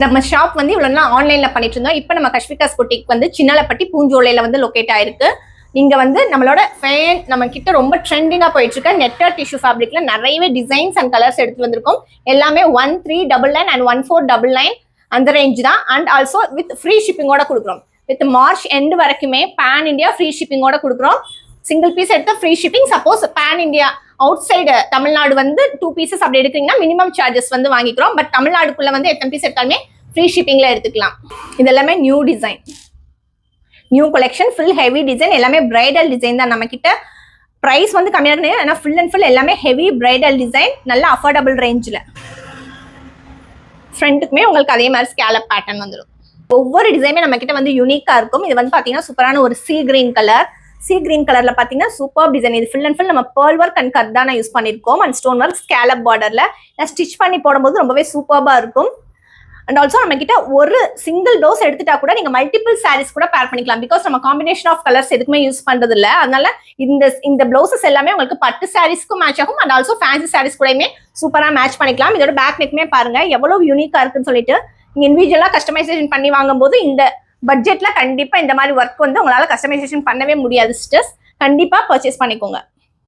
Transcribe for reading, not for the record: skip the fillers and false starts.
நம்ம ஷாப் வந்து இவ்வளவு நாள் ஆன்லைன்ல பண்ணிட்டு இருந்தோம். இப்போ நம்ம கஷ்மிகாஸ் பொட்டிக் வந்து சின்னலப்பட்டி பூஞ்சோலையில வந்து லொகேட் ஆயிருக்கு. நீங்க வந்து நம்மளோட ஃபேன் நம்ம கிட்ட ரொம்ப ட்ரெண்டிங்கா போயிட்டு இருக்க நெட்டர் டிஷ்யூ ஃபேப்ரிக்ல நிறையவே டிசைன்ஸ் அண்ட் கலர்ஸ் எடுத்து வந்திருக்கோம். எல்லாமே 1399 and 1499 அந்த ரேஞ்ச் தான். அண்ட் ஆல்சோ வித் ஃப்ரீ ஷிப்பிங்கோட கொடுக்குறோம். வித் மார்ச் எண்ட் வரைக்குமே பேன் இந்தியா ஃப்ரீ ஷிப்பிங்கோட கொடுக்குறோம். சிங்கிள் பீஸ் எடுத்த free shipping. Suppose pan India outside Tamil Nadu வந்து 2 பீசஸ் அப்படி எடுக்கிறீங்கன்னா மினிமம் சார்ஜஸ் வந்து வாங்கிக்கிறோம். பட் தமிழ்நாடுக்குள்ள வந்து எத்தனை பீஸ் எடுத்தாலுமே ஃப்ரீ ஷிப்பிங்ல எடுத்துக்கலாம். இது எல்லாமே new design, new collection, full heavy design, எல்லாமே பிரைடல் டிசைன் தான். நம்ம கிட்ட பிரைஸ் வந்து கம்மியாக இருக்கு. ஆனால் ஃபுல் அண்ட் ஃபுல் எல்லாமே ஹெவி பிரைடல் டிசைன், நல்ல அஃபோர்டபுள் ரேஞ்சில். ஃப்ரண்ட்டுக்குமே உங்களுக்கு அதே மாதிரி ஸ்கேலப் பேட்டர்ன் வந்துடும். ஒவ்வொரு டிசைனுமே நம்ம கிட்ட வந்து யூனிக்கா இருக்கும். இது வந்து பாத்தீங்கன்னா சூப்பரான ஒரு sea green colour. Sea green கலர்ல பாத்தீங்கன்னா சூப்பர் டிசைன். இது ஃபுல் அண்ட் ஃபுல் நம்ம பேர்ல் ஒர்க் அண்ட் கர்தானா யூஸ் பண்ணிருக்கோம். அண்ட் ஸ்டோன் ஒர்க் ஸ்கேலப் பார்டர்ல ஸ்டிச் பண்ணி போடும்போது ரொம்பவே சூப்பர்பா இருக்கும். அண்ட் ஆல்சோ நம்ம கிட்ட ஒரு சிங்கிள் டோஸ் எடுத்துட்டா கூட நீங்க மல்டிபிள் சாரீஸ் கூட பேர் பண்ணிக்கலாம். பிகாஸ் நம்ம காம்பினேஷன் ஆஃப் கலர்ஸ் எதுக்குமே யூஸ் பண்றது இல்ல. அதனால இந்த பிளவுசஸ் எல்லாமே உங்களுக்கு பட்டு சாரீஸ்க்கும் மேட்ச் ஆகும். அண்ட் ஆல்சோ ஃபேன்சி சாரீஸ் கூடயுமே சூப்பரா மேட்ச் பண்ணிக்கலாம். இதோட பேக் நெக்குமே பாருங்க எவ்வளவு யூனிக்கா இருக்குன்னு சொல்லிட்டு. நீங்க இண்டிவிஜுவலா கஸ்டமைசேஷன் பண்ணி வாங்கும்போது இந்த பட்ஜெட்ல கண்டிப்பா இந்த மாதிரி ஒர்க் வந்து உங்களால கஸ்டமைசேஷன் பண்ணவே முடியாது. சிஸ்டர்ஸ் கண்டிப்பா பர்ச்சேஸ் பண்ணிக்கோங்க.